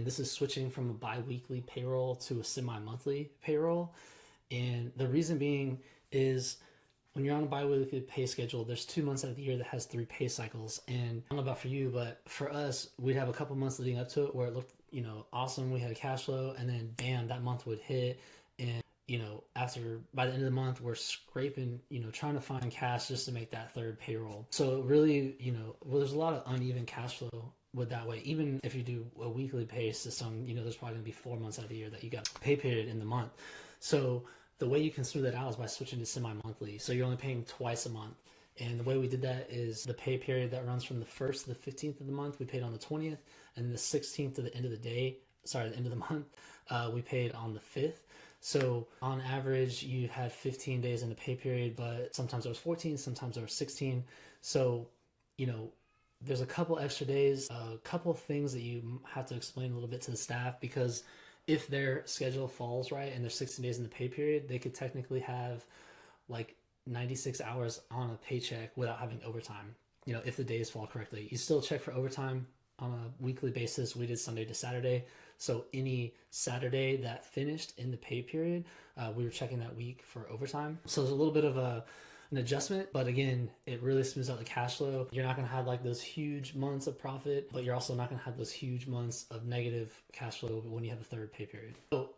This is switching from a bi-weekly payroll to a semi-monthly payroll. And the reason being is when you're on a bi-weekly pay schedule, there's 2 months out of the year that has 3 pay cycles. And I don't know about for you, but for us, we'd have a couple months leading up to it where it looked, awesome. We had cash flow, and then bam, that month would hit. And, after by the end of the month, we're scraping, trying to find cash just to make that third payroll. So really, there's a lot of uneven cash flow with that way. Even if you do a weekly pay system, there's probably gonna be 4 months out of the year that you got pay period in the month. So the way you can smooth that out is by switching to semi-monthly. So you're only paying twice a month. And the way we did that is the pay period that runs from the 1st to the 15th of the month, we paid on the 20th, and the 16th to the end of the end of the month, we paid on the 5th. So on average, you had 15 days in the pay period, but sometimes it was 14, sometimes it was 16. So, there's a couple extra days, a couple things that you have to explain a little bit to the staff, because if their schedule falls right and there's 16 days in the pay period, they could technically have like 96 hours on a paycheck without having overtime. If the days fall correctly, you still check for overtime on a weekly basis. We did Sunday to Saturday. So any Saturday that finished in the pay period, we were checking that week for overtime. So there's a little bit of an adjustment, but again, it really smooths out the cash flow. You're not going to have like those huge months of profit, but you're also not going to have those huge months of negative cash flow when you have a third pay period. So